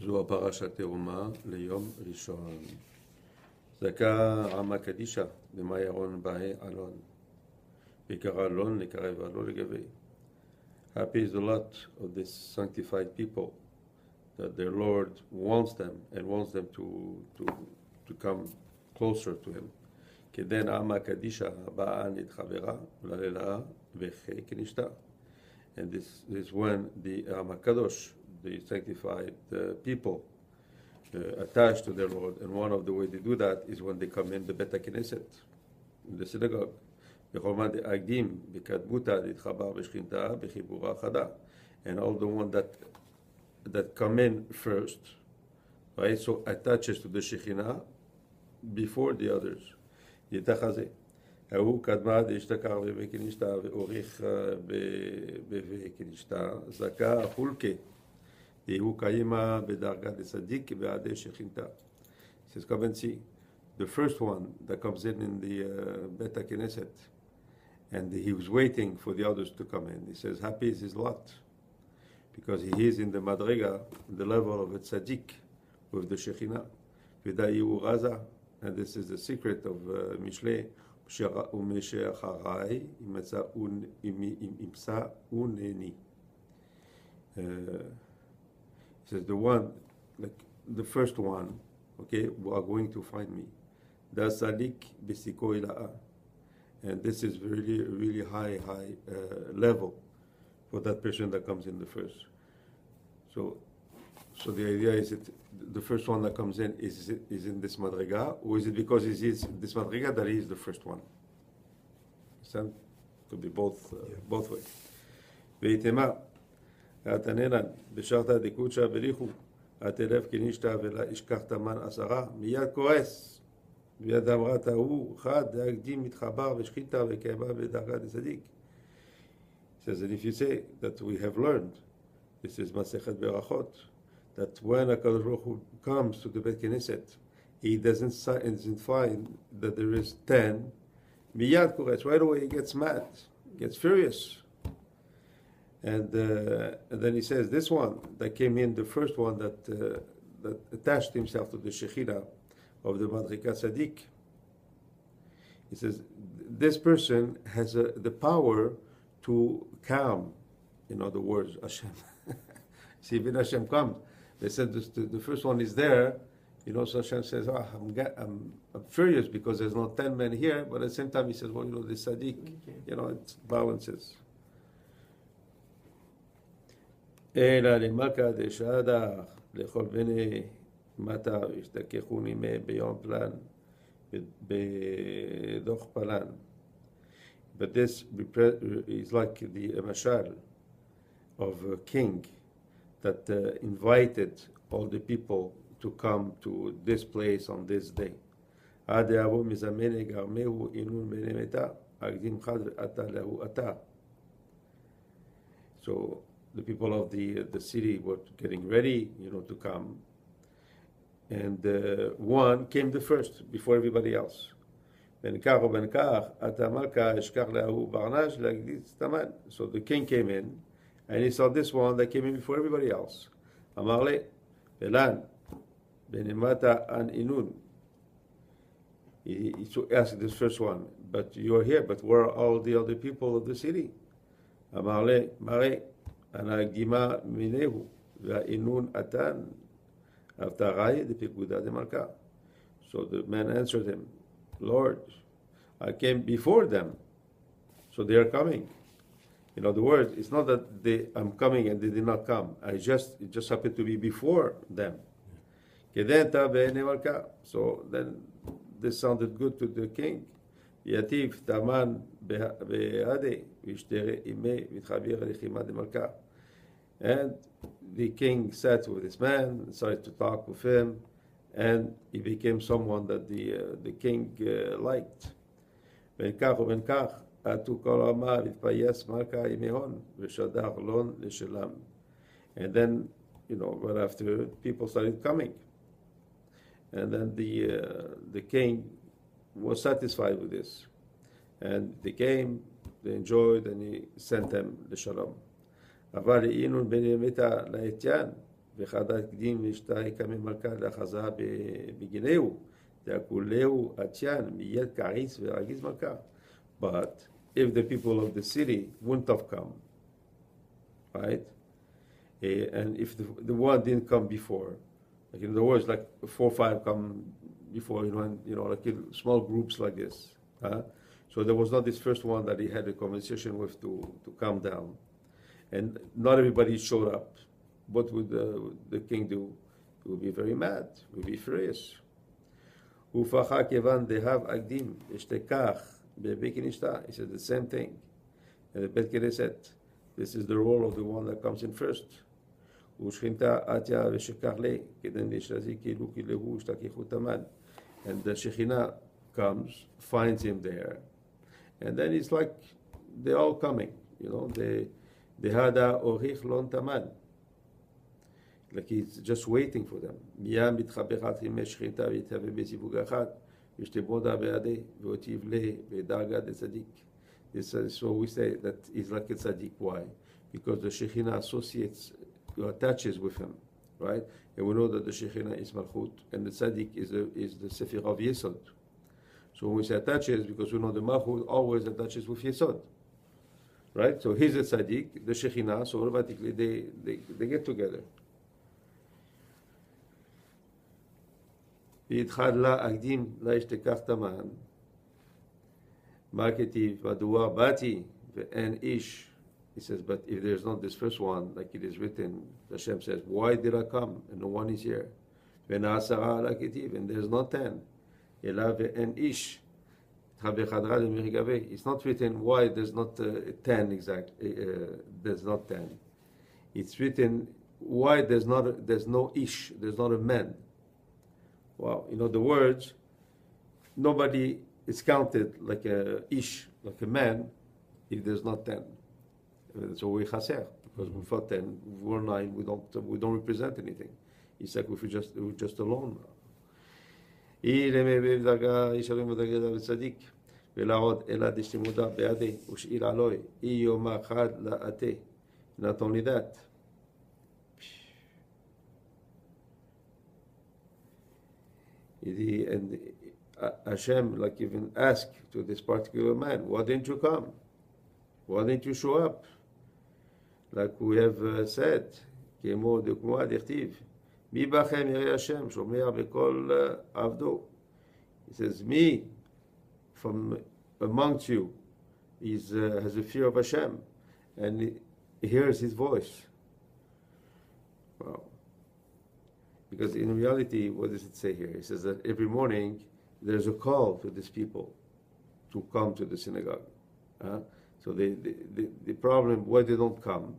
זו הפרשת תרומה ליום ראשון. זכה עמה קדישה במעיירון באי אלון. ויקרא אלון לקרב אלון לגבי. Happy is the lot of this sanctified people, that their Lord wants them and wants them to come closer to Him. כדן עמה קדישה באה נתחברה וללילה וכי כנשתה. And this is when the Kadosh, the sanctified people, attached to their Lord. And one of the ways they do that is when they come in the Bet HaKnesset, in the synagogue. And all the one that come in first, right? So attaches to the Shekhinah before the others. ההוא קדמה דאשתכר ובקנישתה ואוריך בקנישתה זכה חולקה והוא קיימה בדרגת דצדיק ועדי שכינתה. He says, come and see. The first one that comes in the Bet HaKnesset, and he was waiting for the others to come in. He says, happy is his lot, because he is in the Madrega, the level of a tzaddik with the Shekhinah. V'da'iu raza, and this is the secret of Mishlei, ומאחריי ימצא uneni. He says the one, like the first one, okay, who are going to find me. Das salik besiko ila'a. And this is really, really high level for that person that comes in the first. So the idea is that the first one that comes in is in this madriga, or is it because it is this madriga that he is the first one? Understand? Could be both ways. Veitema atanenan b'sharta dekucha berichu atelef kinishta vela ishkachta man asara miyad koes miyad amrat hahu chad deagdim mitchabar v'shchita v'keiba v'dargat tzadik. He says that if you say that we have learned, this is Masechet Berachot, that when HaKadosh Baruch Hu comes to the Bet Knesset, he doesn't find that there is 10. Miyad Kores, right away he gets mad, gets furious. And then he says, this one that came in, the first one that attached himself to the Shekhinah of the Madrika Tzaddik, he says, this person has the power to calm, in other words, Hashem. See, when Hashem comes, they said the first one is there, so Hashem says, I'm furious because there's no 10 men here, but at the same time he says, well, the Sadiq, it balances. אלא למלכה דשעדה לכל בני מטה ישתכחו נימי ביום פלן בדוח פלן. But this is like the mashal of a king that invited all the people to come to this place on this day. עד יבוא מזמני גרמהו אינון בני מתה, אקדים חד ואתה להו אתה. So the people of the city were getting ready, to come. And one came the first, before everybody else. So the king came in, and he saw this one that came in before everybody else. Amarle, Belan, Benimata an Inun. He asked this first one, but you are here, but where are all the other people of the city? Amarle, Mare, Anagima Minehu, Inun Atan, Aftarai, the Pikuda de Malka. So the man answered him, Lord, I came before them, so they are coming. In other words, it's not that I'm coming and they did not come. It just happened to be before them. So then this sounded good to the king. Yativ taman be'ade v'ishtere ime v'tchavir lechima de malka. And the king sat with this man and started to talk with him, and he became someone that the king liked. Ben kach uben kach atu kol ha'ama v'tpayes malka imehon v'shadar lon l'shelam. And then, right after, people started coming. And then the king was satisfied with this. And they came, they enjoyed, and he sent them the shalom. אבל אינון בני מתה לאתיין, ואחד הקדים לשתי קמי מלכה לאחזה בגינהו, דאקולהו עטיין, מיד קריס ורגיז מלכה. But if the people of the city wouldn't have come, right? And if the one didn't come before, like in other words, like 4 or 5 come before, like in small groups like this. So there was not this first one that he had a conversation with to calm down. And not everybody showed up. What would the king do? He would be very mad. He would be furious. Ufacha kevan dehav agdim ishtekach bebekinishta. He said the same thing. And the Bet Kere said, this is the role of the one that comes in first. Ushchinta atya v'shekarle keden lishazi kilu kilehu ishtakichu tamad. And the Shekhinah comes, finds him there. And then it's like they're all coming. The hada orich lon tamad. Like he's just waiting for them. Miyam mitchabechat im Shekhinah v'yitave bezivug achad v'shteboda be'adeh v'otivle v'darga de tzaddik. This is so we say that he's like a tzaddik. Why? Because the Shekhinah attaches with him, right? And we know that the Shekhinah is Malchut, and the tzaddik is the Sefer of Yesod. So when we say attaches, because we know the Malchut always attaches with Yesod, right? So he's a tzaddik, the Shekhinah, so automatically they get together. ויתחד לה אקדים לה אשתכח תמן. מה כתיב? מדוע באתי ואין איש. He says, but if there's not this first one, like it is written, Hashem says, why did I come? And no one is here. ונעשרה לה כתיב, and there's not 10. אלא ואין איש. בחדרה למרגבה. It's not written why there's not 10 exact. There's not 10. It's written why there's no ish. There's not a man. Wow, the words, nobody is counted like a ish, like a man, if there's not 10. So we chaser, because without 10, we're 9, we don't represent anything. It's like we're just alone. Not only that, and Hashem, like even asked to this particular man, why didn't you come? Why didn't you show up? Like we have said, כמו דקמוה דכתיב, מי בכם ירא השם, שומע בכל עבדו. He says, me, from amongst you, has a fear of Hashem, and he hears his voice. Wow. Because in reality, what does it say here? It says that every morning there's a call to these people to come to the synagogue. So the problem, why they don't come,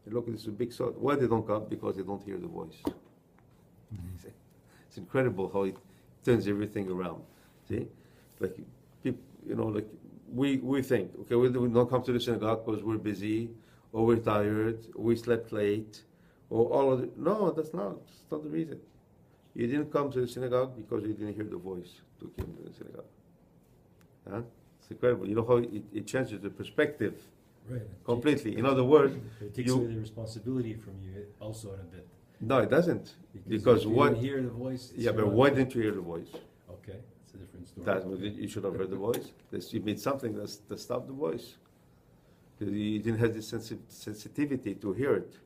and look, this is a big thought. Why they don't come? Because they don't hear the voice. Mm-hmm. It's incredible how it turns everything around. See, like people, like we think, okay, we don't come to the synagogue because we're busy, or we're tired, or we slept late, or all of it. No, that's not the reason. You didn't come to the synagogue because you didn't hear the voice to come to the synagogue. It's incredible. You know how it changes the perspective. Right. Completely. In other words, it takes away the responsibility from you also in a bit. No, it doesn't. Because you didn't hear the voice. Yeah, but why didn't you hear the voice? Okay, it's a different story. You should have heard the voice. You made something that stopped the voice. You didn't have the sensitivity to hear it.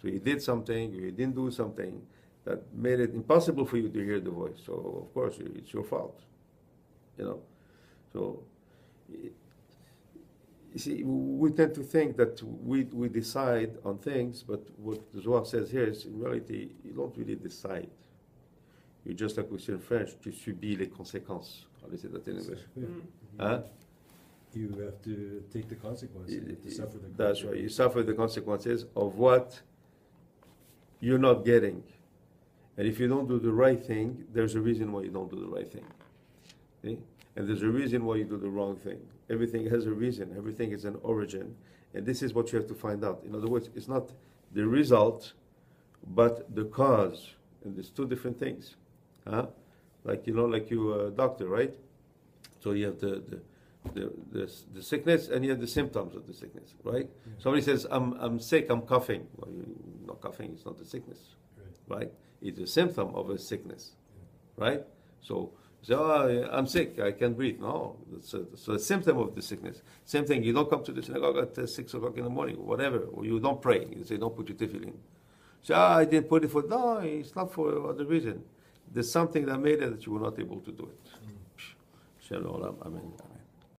So you did something, you didn't do something that made it impossible for you to hear the voice. So of course it's your fault. So you see, we tend to think that we decide on things, but what the Zohar says here is, in reality, you don't really decide. You just, like we say in French, tu subis les conséquences. How do you say that in English? Yeah. You have to take the consequences. You have to suffer the consequences. That's right. You suffer the consequences of what you're not getting. And if you don't do the right thing, there's a reason why you don't do the right thing. Okay? And there's a reason why you do the wrong thing. Everything has a reason. Everything is an origin. And this is what you have to find out. In other words, it's not the result, but the cause. And there's two different things. Like, like you a doctor, right? So you have the the sickness, and you have the symptoms of the sickness, right? Yeah. Somebody says, I'm sick, I'm coughing. Well, you're not coughing, it's not a sickness, right? It's a symptom of a sickness, right? So, I'm sick, I can't breathe. No, so a symptom of the sickness. Same thing, you don't come to the synagogue at 6 o'clock in the morning, whatever, or you don't pray. You say, don't put your tefillin. So, I didn't put it for, no, it's not for other reason. There's something that made it that you were not able to do it. Shalom, amen.